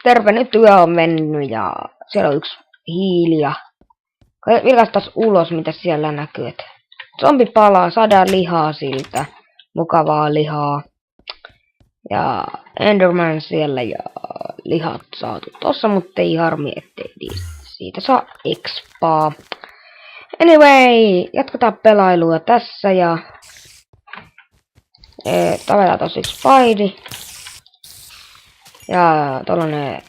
Terve, nyt yö on mennyt ja siellä on yksi hiili ja vilkaistaan ulos, mitä siellä näkyy. Et zombi palaa, saadaan lihaa siltä, mukavaa lihaa. Ja Enderman siellä ja lihat saatu tossa, mutta ei harmi, ettei siitä saa expaa. Anyway, jatketaan pelailua tässä ja tavetaan tosi Spidey. Ja tollanen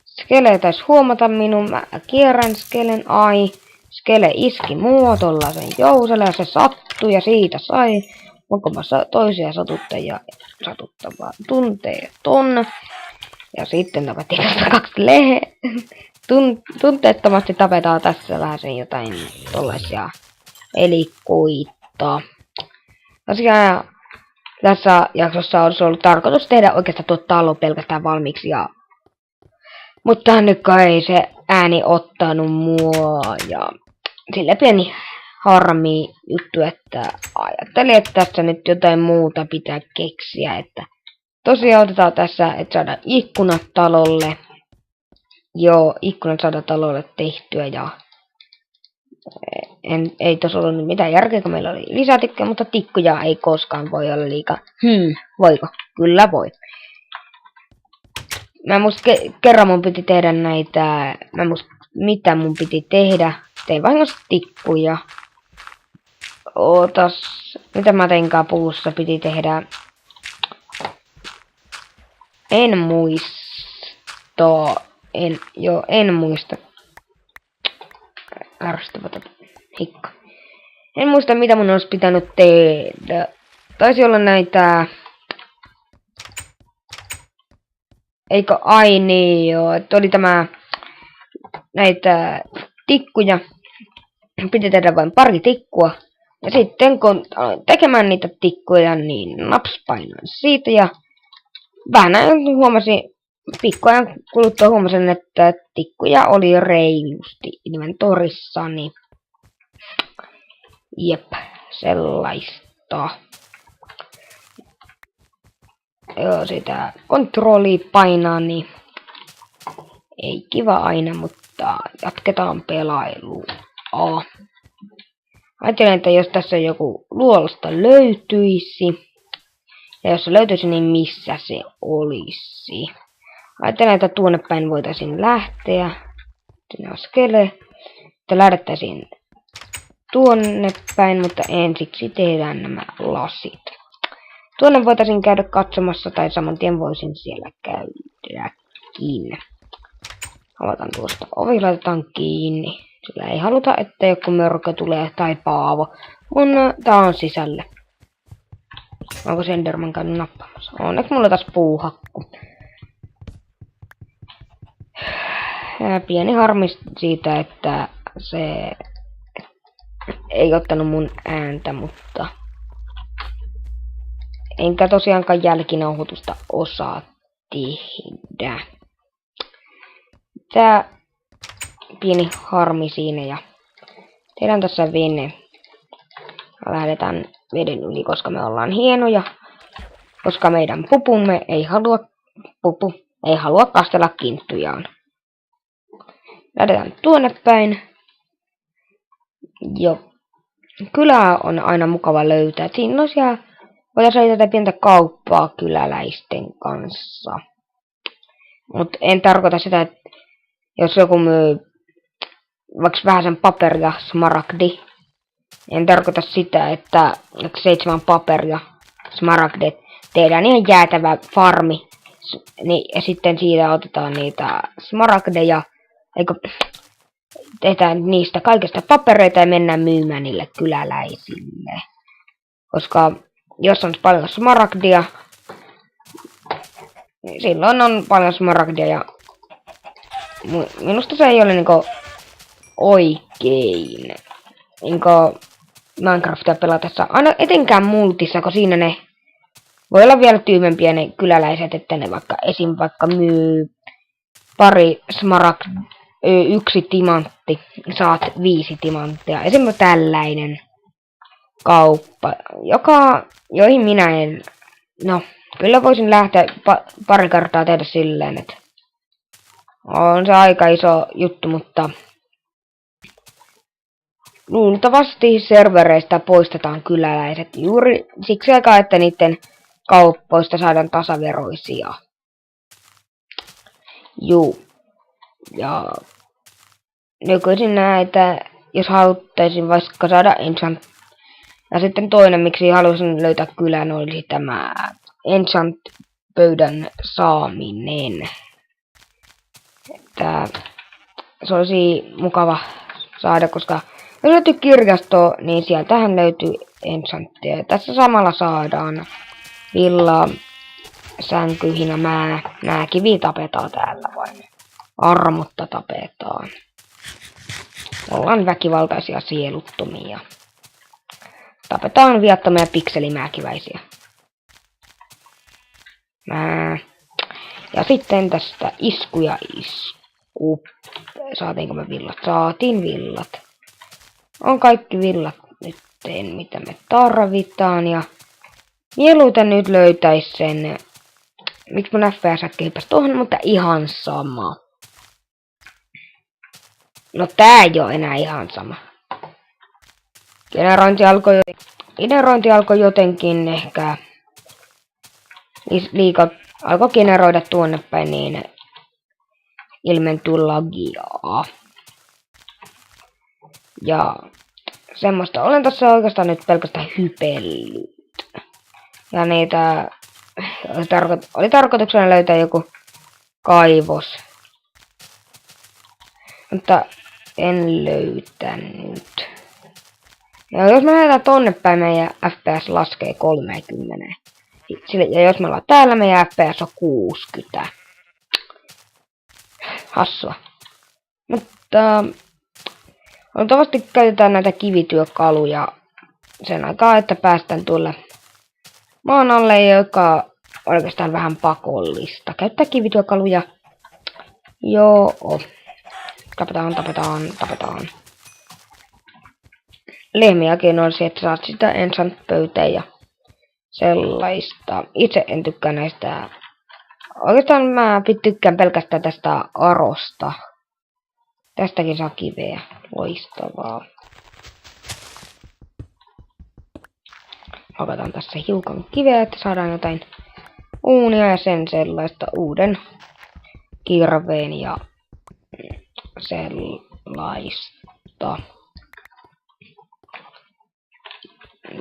skele taisi huomata minun, mä kierrän skelen, skele iski mua tollasen jouselle ja se sattui ja siitä sai mukamassa toisia satuttavaa tunteeton. Ja sitten tapettiin tästä 2 tunteettomasti tapetaan tässä vähän sen jotain tollaisia elikoita. Tosiaan tässä jaksossa olisi ollut tarkoitus tehdä oikeastaan tuo talo pelkästään valmiiksi mutta nyt ei se ääni ottanut mua ja sille pieni harmi juttu, että ajattelin, että tässä nyt jotain muuta pitää keksiä, että tosiaan otetaan tässä, että saadaan ikkunat talolle. Joo, ikkunat saadaan talolle tehtyä ja ei tossa ollut mitään järkeä, kun meillä oli lisätikkejä, mutta tikkuja ei koskaan voi olla liikaa. Voiko? Kyllä voi. Mä muista kerran mun piti tehdä näitä, mitä mun piti tehdä. Tein vahingossa tikkuja. Ootas, mitä mä teinkaan puussa piti tehdä. En muista. Ärsyttävä hikka. En muista, mitä mun olisi pitänyt tehdä. Taisi olla näitä... Eikö niin joo, että oli näitä tikkuja. Piti tehdä vain pari tikkua. Ja sitten kun aloin tekemään niitä tikkuja, niin naps painoin siitä ja vähän pikkuajan kuluttua huomasin, että tikkuja oli reilusti inventorissani. Jep, sellaista. Joo, sitä kontrollia painaa, niin ei kiva aina, mutta jatketaan pelailua. Ajattelen, että jos tässä joku luolasta löytyisi, ja jos se löytyisi, niin missä se olisi. Ajattelen, että tuonne päin voitaisiin lähteä. Sinne on skele. Että lähdettäisiin tuonne päin, mutta ensiksi tehdään nämä lasit. Tuonne voitaisiin käydä katsomassa, tai saman tien voisin siellä käydäkin. Avataan tuosta ovi, laitetaan kiinni. Sillä ei haluta, että joku mörkö tulee tai paavo. Tää on sisällä. Onko se Enderman käynyt nappaamassa? Onneksi mulla taas puuhakku. Ja pieni harmi siitä, että se ei ottanut mun ääntä, mutta enkä tosiaankaan jälkinauhoitusta osaa tehdä. Tää pieni harmi siinä ja tehdään tässä vene. Lähdetään veden yli, koska me ollaan hienoja. Koska meidän pupumme ei halua kastella kinttujaan. Lähdetään tuonne päin. Jo. Kylä on aina mukava löytää. Siinä on siellä, voitaisiin tätä pientä kauppaa kyläläisten kanssa. Mutta en tarkoita sitä, että jos joku myy vaikka vähän sen paperia, smaragdi. En tarkoita sitä, että 7 paperia, smaragdet, tehdään ihan jäätävä farmi. Ja sitten siitä otetaan niitä smaragdeja, tehdään niistä kaikista papereita ja mennään myymään niille kyläläisille. Koska jos on paljon smaragdia, niin silloin on paljon smaragdia ja minusta se ei ole niinku oikein. Niinku Minecraftia pelatessa, aina etenkään multissa, kun siinä ne voi olla vielä tyymempiä ne kyläläiset, että ne vaikka myy pari yksi timantti, saat 5 timanttia. Esimerkiksi tällainen kauppa, joihin minä en, no, kyllä voisin lähteä pari kertaa tehdä silleen, että On se aika iso juttu, mutta luultavasti servereistä poistetaan kyläläiset juuri siksi aikaa, että niiden kauppoista saadaan tasaveroisia. Juu. Ja nykyisin näitä, jos haluttaisin vaikka saada enchant. Ja sitten toinen, miksi haluaisin löytää kylän, olisi tämä enchant-pöydän saaminen. Että se olisi mukava saada, koska jos löytyy kirjasto, niin sieltähän löytyy enchanttia. Tässä samalla saadaan villa, sänkyihin ja kivi tapetaan täällä vain. Armotta tapetaan. Ollaan väkivaltaisia sieluttomia. Tapetaan viattomia pikselimääkiväisiä. Ja sitten tästä isku ja isku. Saatiinko me villat? Saatiin villat. On kaikki villat nyt, mitä me tarvitaan. Ja mieluiten nyt löytäis sen. Miksi mun FPS hyppäsi tuohon, mutta ihan sama. No tää ei oo enää ihan sama. Generointi alkoi jotenkin ehkä alkoi generoida tuonne päin, niin ilmentyi lagia. Ja semmoista. Olen tässä oikeastaan nyt pelkästään hypellyt. Ja niitä oli tarkoituksena löytää joku kaivos. Mutta en löytänyt. Ja jos me lähdetään tonne päin, meidän FPS laskee 30. Ja jos me ollaan täällä, meidän FPS on 60. Hassua. Mutta luultavasti käytetään näitä kivityökaluja sen aikaa, että päästään tuolle maan alle, joka on oikeastaan vähän pakollista. Käyttää kivityökaluja. Joo. Tapetaan. Lehmiäkin on se, että saat sitä enchant-pöytää ja sellaista. Itse en tykkää näistä. Oikeastaan mä tykkään pelkästään tästä arosta. Tästäkin saa kiveä. Loistavaa. Hakataan tässä hiukan kiveä, että saadaan jotain uunia ja sen sellaista uuden kirveen ja sellaista.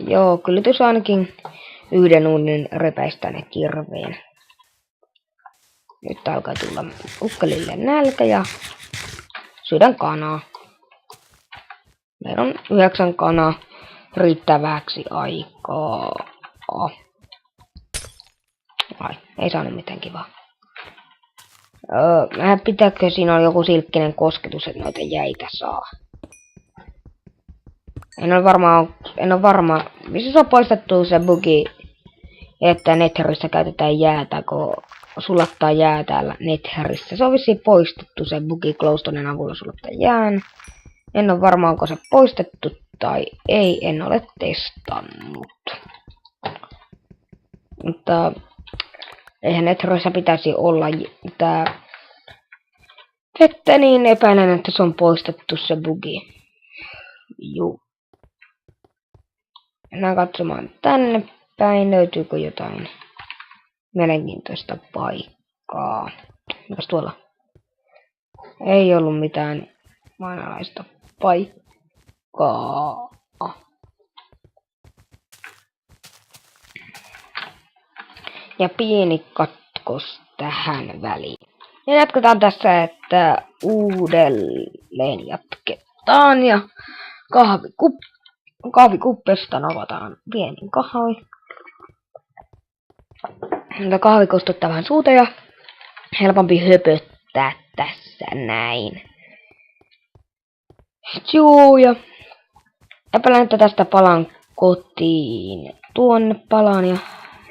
Joo, kyllä tuossa ainakin yhden uunin repäistä ne kirveen. Nyt alkaa tulla ukkelille nälkä ja syödään kanaa. Meillä on 9 kanaa riittäväksi aikaa. Ai, ei saanut mitään kivaa. Pitääkö siinä olla joku silkkinen kosketus, että noita jäitä saa? En ole varma. Missä se on poistettu se bugi, että Netherissä käytetään jäätä, kun sulattaa jää täällä Netherissä. Se on vissiin poistettu se bugi Glowstonen avulla sulattaa jään. En ole varma, onko se poistettu tai ei, en ole testannut. Mutta eihän Netherissä pitäisi olla vettä, niin epäilen, että se on poistettu se bugi. Juu. Mennään katsomaan tänne päin, löytyykö jotain mielenkiintoista paikkaa. Mikäs tuolla? Ei ollut mitään maanalaista paikkaa. Ja pieni katkos tähän väliin. Ja jatketaan tässä, että uudelleen jatketaan ja kahvikuppista avataan pieni kahvi. Kahvi kostuttaa vähän suuta ja helpompi höpöttää tässä näin. Joo, ja epäilen, että tästä palan kotiin. Tuonne palaan ja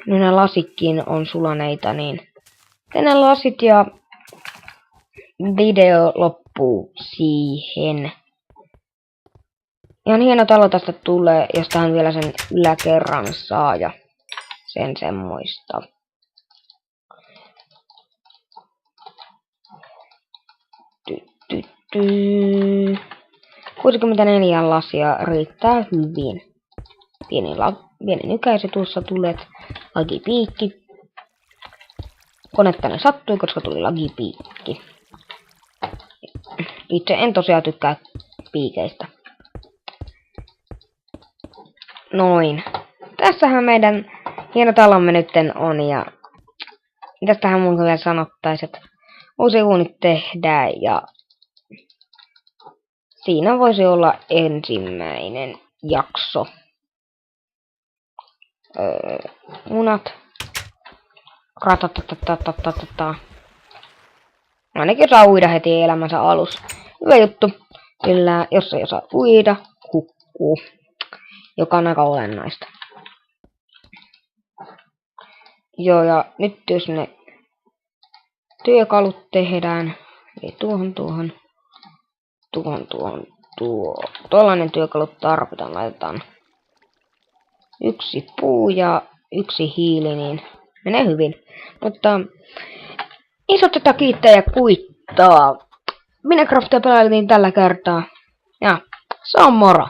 nyt nämä lasitkin on sulaneita, niin tänne lasit ja video loppuu siihen. Ihan hieno talo tästä tulee, jos tähän vielä sen yläkerran saa ja sen semmoista. Ty, ty. 64 lasia riittää hyvin. Pieni nykäisy tuossa tulet. Lagipiikki. Konettani sattui, koska tuli lagipiikki. Itse en tosiaan tykkää piikeistä. Noin. Tässähän meidän hieno talomme nytten on ja tästähän mun vielä sanottaisi, että uusi uuni tehdään ja siinä voisi olla ensimmäinen jakso. Munat. Ratatatatatatatata. Ainakin saa uida heti elämänsä alussa. Hyvä juttu. Kyllä, jos ei osaa uida, hukkuu. Joka on aika olennaista. Joo, ja nyt jos ne työkalut tehdään, eli tuohon. Tuollainen työkalu tarvitaan, laitetaan 1 puu ja 1 hiili, niin menee hyvin. Mutta iso tätä kiittää ja kuittaa. Minecraftia pelailtiin tällä kertaa. Ja se on moro!